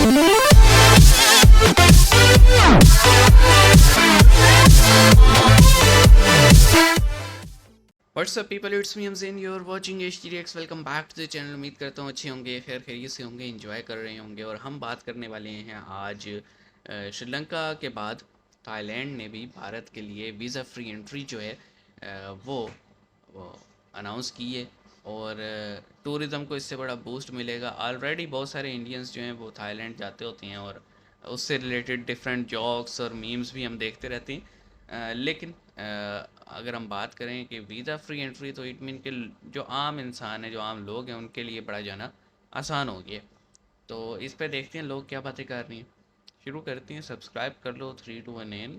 WhatsApp people, it's me Hamzain, you are watching H D X. Welcome back to the channel. उम्मीद करता हूँ अच्छे होंगे, खैर खैरियत से होंगे, एंजॉय कर रहे होंगे। और हम बात करने वाले हैं आज श्रीलंका के बाद थाईलैंड ने भी भारत के लिए वीज़ा फ्री एंट्री जो है वो अनाउंस की है। और टूरिज़म को इससे बड़ा बूस्ट मिलेगा। ऑलरेडी बहुत सारे इंडियंस जो हैं वो थाईलैंड जाते होते हैं और उससे रिलेटेड डिफरेंट जॉक्स और मीम्स भी हम देखते रहते हैं। लेकिन अगर हम बात करें कि वीज़ा फ्री एंट्री, तो इट मीन कि जो आम इंसान है, जो आम लोग हैं, उनके लिए बड़ा जाना आसान हो गया। तो इस पे देखते हैं लोग क्या बातें कर रही हैं। शुरू करते हैं। सब्सक्राइब कर लो 321N।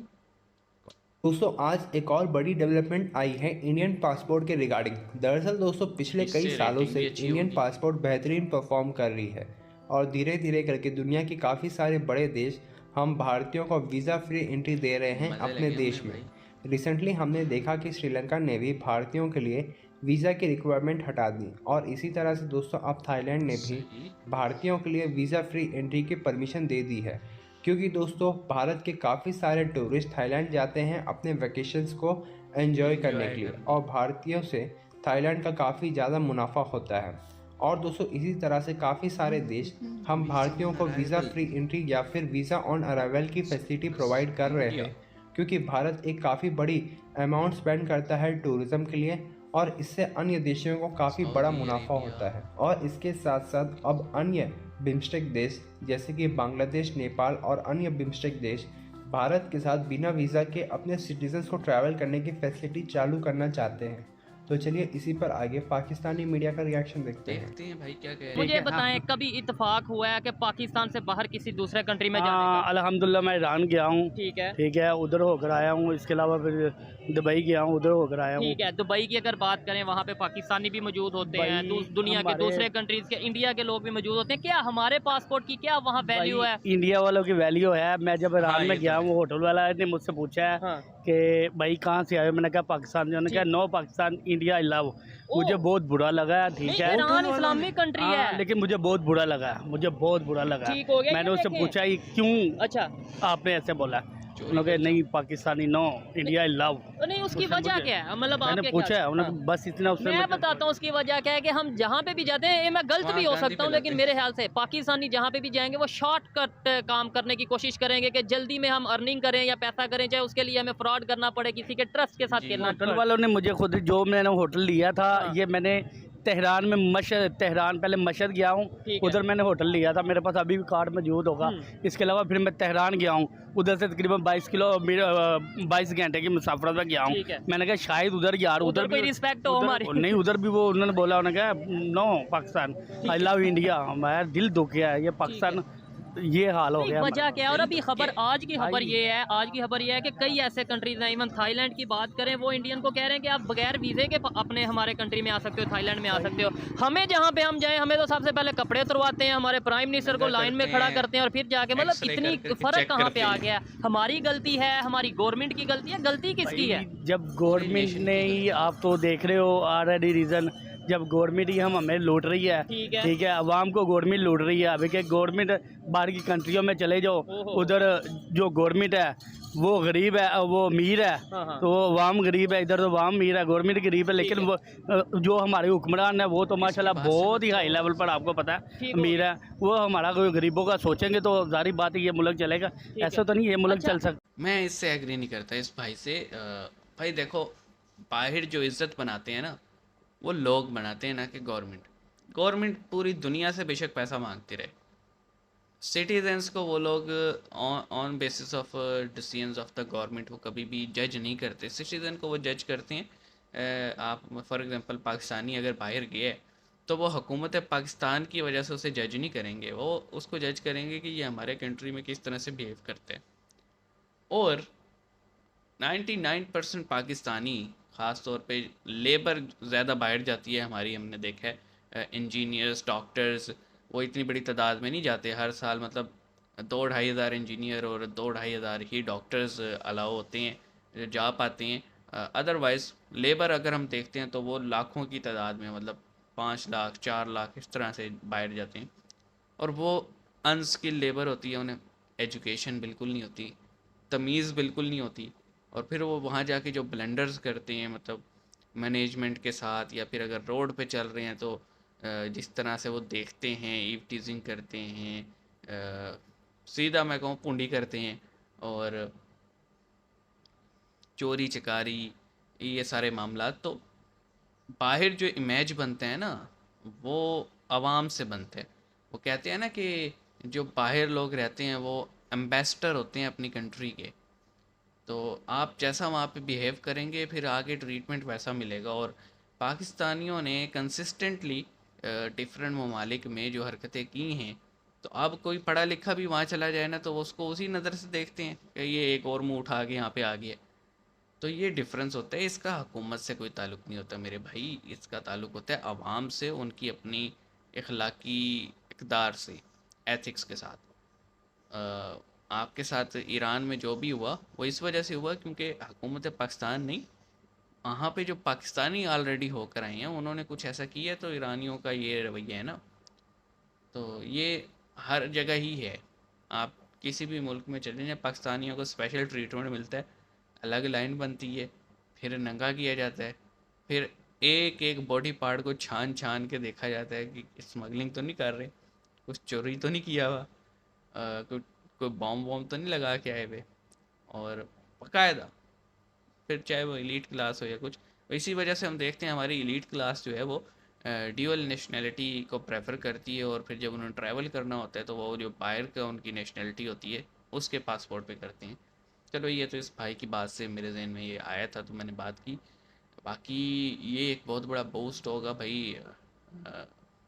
दोस्तों, आज एक और बड़ी डेवलपमेंट आई है इंडियन पासपोर्ट के रिगार्डिंग। दरअसल दोस्तों, पिछले कई इससे सालों रेटिंग से भी अच्छी इंडियन होगी। पासपोर्ट बेहतरीन परफॉर्म कर रही है और धीरे धीरे करके दुनिया के काफ़ी सारे बड़े देश हम भारतीयों को वीज़ा फ्री एंट्री दे रहे हैं मज़े अपने लगे देश हमें में। भाई। रिसेंटली हमने देखा कि श्रीलंका ने भी भारतीयों के लिए वीज़ा की रिक्वायरमेंट हटा दी और इसी तरह से दोस्तों अब थाईलैंड ने भी सही। भारतीयों के लिए वीज़ा फ्री एंट्री की परमिशन दे दी है। क्योंकि दोस्तों, भारत के काफ़ी सारे टूरिस्ट थाईलैंड जाते हैं अपने वेकेशंस को एंजॉय करने एंजॉय के लिए करने। और भारतीयों से थाईलैंड का काफ़ी ज़्यादा मुनाफा होता है। और दोस्तों, इसी तरह से काफ़ी सारे देश हम भारतीयों को वीज़ा फ्री एंट्री या फिर वीज़ा ऑन अराइवल की फैसिलिटी प्रोवाइड कर रहे हैं। क्योंकि भारत एक काफ़ी बड़ी अमाउंट स्पेंड करता है टूरिज़्म के लिए और इससे अन्य देशों को काफ़ी बड़ा सऊदी मुनाफा अरेबिया। होता है। और इसके साथ साथ अब अन्य बिम्स्टेक देश जैसे कि बांग्लादेश, नेपाल और अन्य बिम्स्टेक देश भारत के साथ बिना वीज़ा के अपने सिटीजन्स को ट्रैवल करने की फैसिलिटी चालू करना चाहते हैं। तो चलिए इसी पर आगे पाकिस्तानी मीडिया का रिएक्शन देखते हैं। देखते हैं भाई क्या कह रहे हैं। मुझे बताएं, कभी इत्तेफाक हुआ है कि पाकिस्तान से बाहर किसी दूसरे कंट्री में जाने का? अल्हम्दुलिल्लाह मैं ईरान गया हूँ। ठीक है, ठीक है, उधर होकर आया हूँ। इसके अलावा फिर दुबई गया हूँ, उधर होकर आया हूँ। ठीक है। दुबई की अगर बात करें, वहाँ पे पाकिस्तानी भी मौजूद होते हैं, दुनिया के दूसरे कंट्रीज के, इंडिया के लोग भी मौजूद होते हैं। क्या हमारे पासपोर्ट की क्या वहाँ वैल्यू है? इंडिया वालों की वैल्यू है। मैं जब हाँ, ईरान ये में तो गया है। हूँ, होटल वाला ने मुझसे पूछा है हाँ। कि भाई कहाँ से आए हो? मैंने कहा पाकिस्तान से। उन्होंने कहा no Pakistan, India I love. मुझे बहुत बुरा लगा। ठीक नहीं, है, ईरान इस्लामिक कंट्री हाँ, है। लेकिन मुझे बहुत बुरा लगा, मुझे बहुत बुरा लगा। ठीक हो गया। मैंने ये उससे देखें। पूछा ये क्यों अच्छा, आपने ऐसे बोला? उन्होंने कहा नहीं Pakistani no, India I love. तो नहीं, उसकी उसने वजह मुझे- क्या है? मतलब मैंने आपके पूछा ख्याल है, से? उन्होंने हाँ। बस इतना उसने मैं मुझे- बताता हूँ उसकी वजह क्या है कि हम जहाँ पे भी जाते हैं, ये मैं गलत वहाँ भी हो गांधी सकता हूँ, फैलाते लेकिन हैं। मेरे ख्याल से पाकिस्तानी जहाँ पे भी जाएंगे वो शॉर्टकट काम करने की कोशिश करेंगे कि जल्दी में हम अर्निंग करें या पैसा करें, चाहे उसके लिए हमें फ्रॉड करना पड़े, किसी के ट्रस्ट के साथ जी। खेलना होटल पड़े। वालों ने मुझे खुद जो मैंने होटल लिया था, हाँ। ये मैंने तेहरान में तेहरान पहले मशहद गया हूँ, ठीक है। उधर मैंने होटल लिया था। मेरे पास अभी भी कार्ड मौजूद होगा। इसके अलावा फिर मैं तेहरान गया हूँ, उधर से तकरीबन 22 घंटे की मुसाफरत में गया हूँ। ठीक है। मैंने कहा शायद उधर यार उधर कोई भी रिस्पेक्ट हो हमारी। नहीं, उधर भी वो उन्होंने बोला, उन्होंने कहा no Pakistan, I love India. हमारा दिल दुख गया है, ये पाकिस्तान ये हाल हो नहीं, गया वजह हमारा। क्या है? और अभी खबर, आज की खबर भाई। ये है, आज की खबर ये है कि कई ऐसे कंट्रीज हैं, इवन थाईलैंड की बात करें, वो इंडियन को कह रहे हैं कि आप बगैर वीज़े के अपने हमारे कंट्री में आ सकते हो, थाईलैंड में आ सकते हो। हमें जहाँ पे हम जाएं, हमें तो सबसे पहले कपड़े उतरवाते हैं, हमारे प्राइम मिनिस्टर को लाइन में खड़ा करते हैं और फिर जाके, मतलब एक्सरे इतनी करके फर्क चेक कहाँ पे करते आ हैं। गया है? हमारी गलती है, हमारी गवर्नमेंट की गलती है? गलती किसकी है? जब गवर्नमेंट ने ही, आप तो देख रहे हो ऑलरेडी रीज़न, जब गवर्नमेंट ही हमें लूट रही है। ठीक है। ठीक है, अवाम को गवर्नमेंट लूट रही है। अभी के गवर्नमेंट बाहर की कंट्रियों में चले जाओ, ओहो। उधर जो गवर्नमेंट है वो गरीब है, वो अमीर है। हाँ, हाँ। तो अवाम गरीब है, इधर तो अवाम अमीर है, गवर्नमेंट गरीब है। लेकिन वो जो हमारे हुक्मरान है वो तो माशाल्लाह बात से बहुत ही हाई लेवल पर, आपको पता है, ठीक हो अमीर है। वो हमारा कोई गरीबों का सोचेंगे तो जारी बात है ये मुल्क चलेगा। ऐसा तो नहीं ये मुल्क अच्छा। चल सकता। मैं इससे एग्री नहीं करता इस भाई से। भाई देखो, बाहर जो इज्जत बनाते हैं ना, वो लोग बनाते हैं, ना कि गवर्नमेंट। गवर्नमेंट पूरी दुनिया से बेशक पैसा मांगती रहे, सिटीजन्स को वो लोग on basis of decisions of the government वो कभी भी जज नहीं करते। सिटीज़न को वो जज करते हैं। आप फॉर एग्जांपल पाकिस्तानी अगर बाहर गया है तो वो हुकूमत पाकिस्तान की वजह से उसे जज नहीं करेंगे, वो उसको जज करेंगे कि ये हमारे कंट्री में किस तरह से बिहेव करते हैं। और 99% पाकिस्तानी, ख़ास तौर पे लेबर ज़्यादा बाहर जाती है हमारी, हमने देखा है। इंजीनियर्स, डॉक्टर्स, वो इतनी बड़ी तादाद में नहीं जाते हर साल। मतलब 2-2.5 हज़ार इंजीनियर और 2-2.5 हज़ार ही डॉक्टर्स अलाउ होते हैं, जो जा पाते हैं। अदरवाइज़ लेबर अगर हम देखते हैं तो वो लाखों की तादाद में, मतलब 5 लाख 4 लाख इस तरह से बाहर जाते हैं। और वो अनस्किल लेबर होती है, उन्हें एजुकेशन बिल्कुल नहीं होती, तमीज़ बिल्कुल नहीं होती, और फिर वो वहाँ जाके जो ब्लंडर्स करते हैं, मतलब मैनेजमेंट के साथ, या फिर अगर रोड पे चल रहे हैं तो जिस तरह से वो देखते हैं, ईव टीजिंग करते हैं, सीधा मैं कहूँ पूंडी करते हैं, और चोरी चकारी, ये सारे मामला, तो बाहर जो इमेज बनते हैं ना, वो आवाम से बनते हैं। वो कहते हैं ना कि जो बाहर लोग रहते हैं वो एम्बेसडर होते हैं अपनी कंट्री के। तो आप जैसा वहाँ पे बिहेव करेंगे, फिर आगे ट्रीटमेंट वैसा मिलेगा। और पाकिस्तानियों ने कंसिस्टेंटली डिफरेंट ममालिक में जो हरकतें की हैं, तो अब कोई पढ़ा लिखा भी वहाँ चला जाए ना, तो वो उसको उसी नज़र से देखते हैं कि ये एक और मुंह उठा के यहाँ पे आ गया। तो ये डिफरेंस होता है, इसका हुकूमत से कोई ताल्लुक़ नहीं होता मेरे भाई, इसका ताल्लुक़ होता है अवाम से, उनकी अपनी इखलाकी इक़दार से, एथिक्स के साथ। आपके साथ ईरान में जो भी हुआ वो इस वजह से हुआ क्योंकि हुकूमत पाकिस्तान नहीं, वहाँ पे जो पाकिस्तानी ऑलरेडी होकर आए हैं उन्होंने कुछ ऐसा किया, तो ईरानियों का ये रवैया है ना। तो ये हर जगह ही है, आप किसी भी मुल्क में चले जाएं, पाकिस्तानियों को स्पेशल ट्रीटमेंट मिलता है, अलग लाइन बनती है, फिर नंगा किया जाता है, फिर एक एक बॉडी पार्ट को छान छान के देखा जाता है कि स्मगलिंग तो नहीं कर रहे, कुछ चोरी तो नहीं किया हुआ, कोई कोई बॉम्ब वॉम्ब तो नहीं लगा के आए हुए, और बाकायदा, फिर चाहे वो एलीट क्लास हो या कुछ। इसी वजह से हम देखते हैं हमारी एलीट क्लास जो है वो ड्यूअल नेशनैलिटी को प्रेफर करती है, और फिर जब उन्हें ट्रैवल करना होता है तो वो जो बाहर का उनकी नेशनैलिटी होती है उसके पासपोर्ट पे करते हैं। चलो, ये तो इस भाई की बात से मेरे जहन में ये आया था तो मैंने बात की। बाकी ये एक बहुत बड़ा बूस्ट होगा भाई,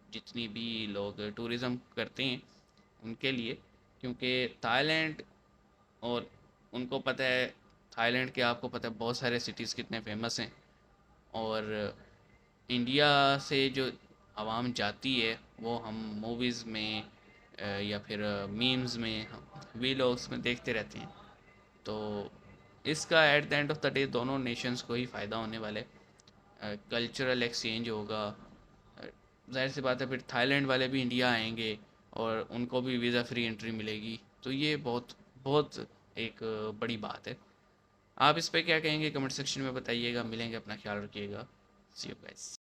जितनी भी लोग टूरिज़्म करते हैं उनके लिए, क्योंकि थाईलैंड, और उनको पता है थाईलैंड के, आपको पता है बहुत सारे सिटीज़ कितने फेमस हैं, और इंडिया से जो आवाम जाती है वो हम मूवीज़ में या फिर मीम्स में, वीलॉग्स में देखते रहते हैं। तो इसका at the end of the day दोनों नेशंस को ही फ़ायदा होने वाले, कल्चरल एक्सचेंज होगा। ज़ाहिर सी बात है, फिर थाईलैंड वाले भी इंडिया आएंगे और उनको भी वीज़ा फ्री एंट्री मिलेगी, तो ये बहुत बहुत एक बड़ी बात है। आप इस पे क्या कहेंगे, कमेंट सेक्शन में बताइएगा। मिलेंगे, अपना ख्याल रखिएगा। सी यू गाइस।